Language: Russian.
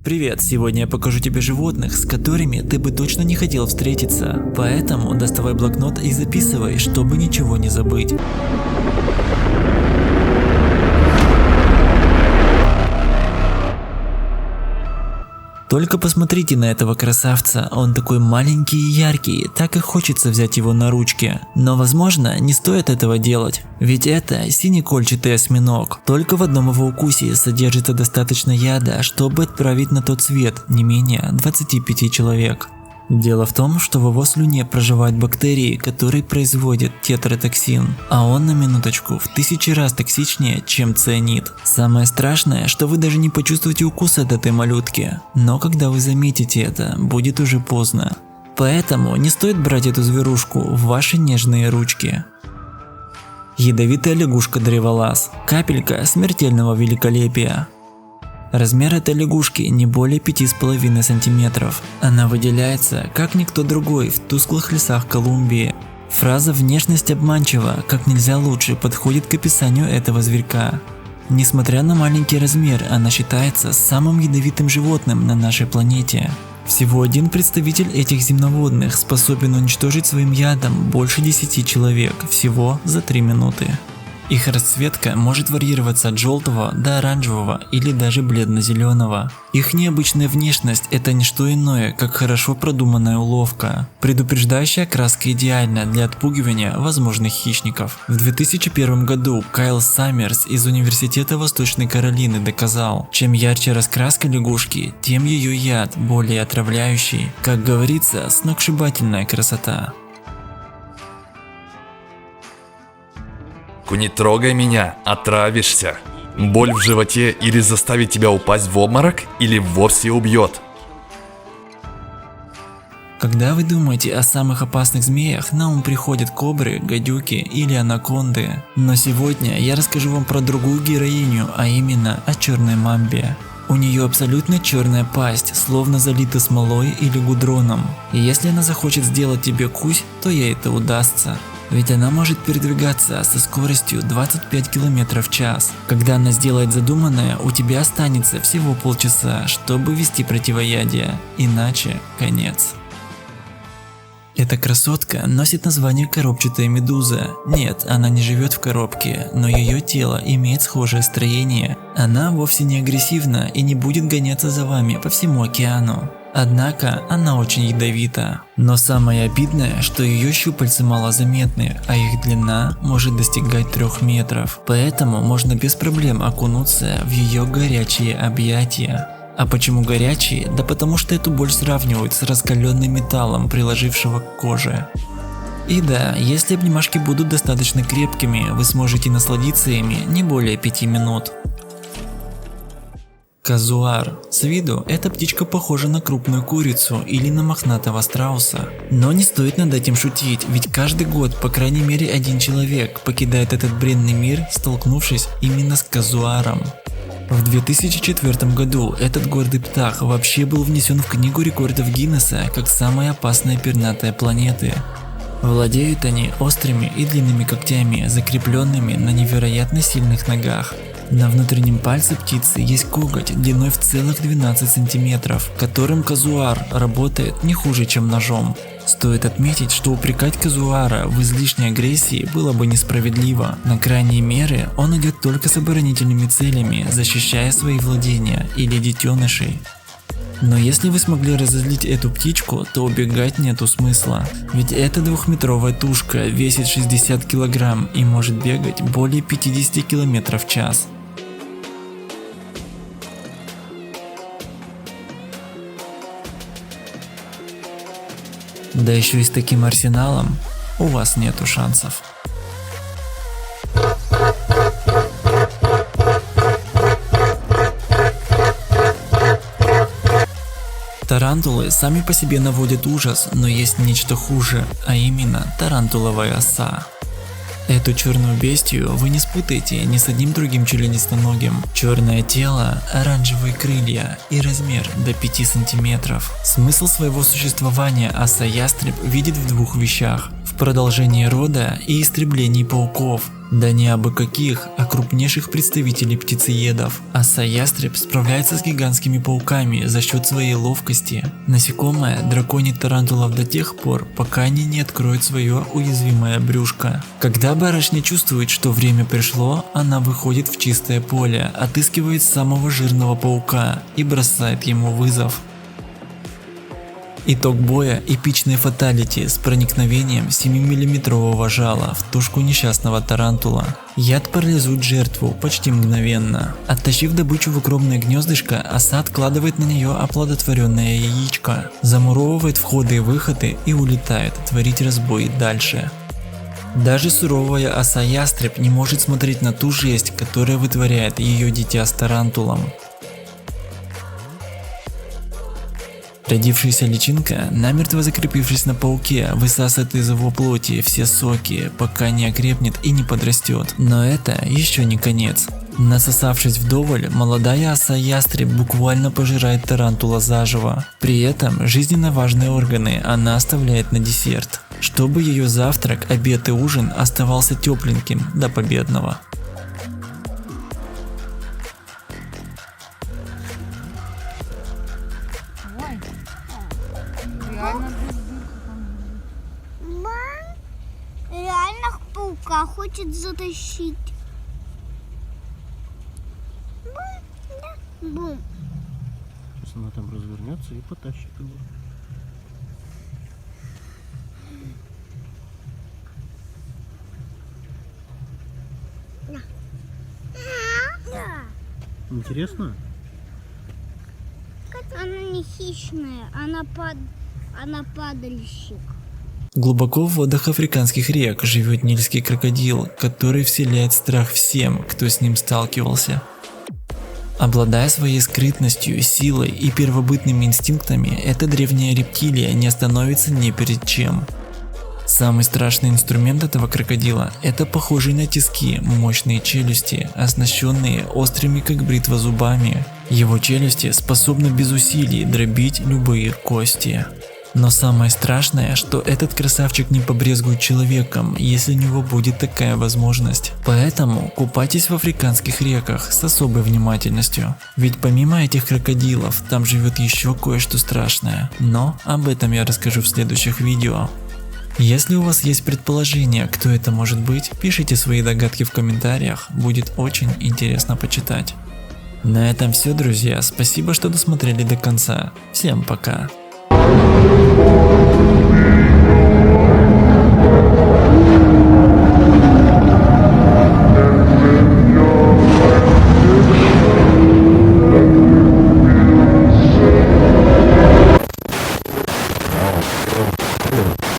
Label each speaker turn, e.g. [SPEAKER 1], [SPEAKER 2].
[SPEAKER 1] Привет, сегодня я покажу тебе животных, с которыми ты бы точно не хотел встретиться. Поэтому доставай блокнот и записывай, чтобы ничего не забыть. Только посмотрите на этого красавца, он такой маленький и яркий, так и хочется взять его на ручки. Но возможно, не стоит этого делать, ведь это синекольчатый осьминог. Только в одном его укусе содержится достаточно яда, чтобы отправить на тот свет не менее 25 человек. Дело в том, что в его слюне проживают бактерии, которые производят тетратоксин, а он на минуточку в 1000 раз токсичнее, чем цианид. Самое страшное, что вы даже не почувствуете укус от этой малютки, но когда вы заметите это, будет уже поздно. Поэтому не стоит брать эту зверушку в ваши нежные ручки. Ядовитая лягушка-древолаз. Капелька смертельного великолепия. Размер этой лягушки не более 5,5 см. Она выделяется, как никто другой, в тусклых лесах Колумбии. Фраза «внешность обманчива» как нельзя лучше подходит к описанию этого зверька. Несмотря на маленький размер, она считается самым ядовитым животным на нашей планете. Всего один представитель этих земноводных способен уничтожить своим ядом больше 10 человек всего за 3 минуты. Их расцветка может варьироваться от желтого до оранжевого или даже бледно-зеленого. Их необычная внешность – это не что иное, как хорошо продуманная уловка. Предупреждающая окраска идеальна для отпугивания возможных хищников. В 2001 году Кайл Саммерс из Университета Восточной Каролины доказал, чем ярче раскраска лягушки, тем ее яд более отравляющий. Как говорится, сногсшибательная красота.
[SPEAKER 2] Не трогай меня, отравишься. Боль в животе или заставит тебя упасть в обморок, или вовсе убьет.
[SPEAKER 1] Когда вы думаете о самых опасных змеях, на ум приходят кобры, гадюки или анаконды. Но сегодня я расскажу вам про другую героиню, а именно о черной мамбе. У нее абсолютно черная пасть, словно залита смолой или гудроном. И если она захочет сделать тебе кусь, то ей это удастся. Ведь она может передвигаться со скоростью 25 км в час. Когда она сделает задуманное, у тебя останется всего полчаса, чтобы ввести противоядие, иначе конец. Эта красотка носит название коробчатая медуза. Нет, она не живет в коробке, но ее тело имеет схожее строение. Она вовсе не агрессивна и не будет гоняться за вами по всему океану. Однако она очень ядовита. Но самое обидное, что ее щупальца малозаметны, а их длина может достигать 3 метров. Поэтому можно без проблем окунуться в ее горячие объятия. А почему горячие? Да потому что эту боль сравнивают с раскаленным металлом, приложившего к коже. И да, если обнимашки будут достаточно крепкими, вы сможете насладиться ими не более 5 минут. Казуар. С виду эта птичка похожа на крупную курицу или на мохнатого страуса. Но не стоит над этим шутить, ведь каждый год по крайней мере один человек покидает этот бренный мир, столкнувшись именно с казуаром. В 2004 году этот гордый птах вообще был внесен в книгу рекордов Гиннесса как самая опасная пернатая планеты. Владеют они острыми и длинными когтями, закрепленными на невероятно сильных ногах. На внутреннем пальце птицы есть коготь длиной в целых 12 сантиметров, которым казуар работает не хуже, чем ножом. Стоит отметить, что упрекать казуара в излишней агрессии было бы несправедливо. На крайние меры он идет только с оборонительными целями, защищая свои владения или детенышей. Но если вы смогли разозлить эту птичку, то убегать нету смысла. Ведь эта 2-метровая тушка весит 60 кг и может бегать более 50 км в час. Да еще и с таким арсеналом у вас нету шансов. Тарантулы сами по себе наводят ужас, но есть нечто хуже, а именно тарантуловая оса. Эту черную бестию вы не спутаете ни с одним другим членистоногим. Черное тело, оранжевые крылья и размер до 5 сантиметров. Смысл своего существования оса-ястреб видит в 2 вещах: в продолжение рода и истреблении пауков. Да не абы каких, а крупнейших представителей птицеедов. Оса-ястреб справляется с гигантскими пауками за счет своей ловкости. Насекомое драконит тарантулов до тех пор, пока они не откроют свое уязвимое брюшко. Когда барышня чувствует, что время пришло, она выходит в чистое поле, отыскивает самого жирного паука и бросает ему вызов. Итог боя – эпичный фаталити с проникновением 7-миллиметрового жала в тушку несчастного тарантула. Яд парализует жертву почти мгновенно. Оттащив добычу в укромное гнездышко, оса откладывает на нее оплодотворенное яичко, замуровывает входы и выходы и улетает творить разбой дальше. Даже суровая оса-ястреб не может смотреть на ту жесть, которая вытворяет ее дитя с тарантулом. Родившаяся личинка, намертво закрепившись на пауке, высасывает из его плоти все соки, пока не окрепнет и не подрастет. Но это еще не конец. Насосавшись вдоволь, молодая оса-ястреб буквально пожирает тарантула заживо. При этом жизненно важные органы она оставляет на десерт, чтобы ее завтрак, обед и ужин оставался тепленьким до победного.
[SPEAKER 3] Реально паука хочет затащить. Бум.
[SPEAKER 4] Сейчас она там развернется и потащит его. Интересно?
[SPEAKER 3] Она не хищная, она падальщик.
[SPEAKER 1] Глубоко в водах африканских рек живет нильский крокодил, который вселяет страх всем, кто с ним сталкивался. Обладая своей скрытностью, силой и первобытными инстинктами, эта древняя рептилия не остановится ни перед чем. Самый страшный инструмент этого крокодила – это похожие на тиски мощные челюсти, оснащенные острыми как бритва зубами. Его челюсти способны без усилий дробить любые кости. Но самое страшное, что этот красавчик не побрезгует человеком, если у него будет такая возможность. Поэтому купайтесь в африканских реках с особой внимательностью. Ведь помимо этих крокодилов, там живет еще кое-что страшное. Но об этом я расскажу в следующих видео. Если у вас есть предположение, кто это может быть, пишите свои догадки в комментариях, будет очень интересно почитать. На этом все, друзья, спасибо, что досмотрели до конца. Всем пока.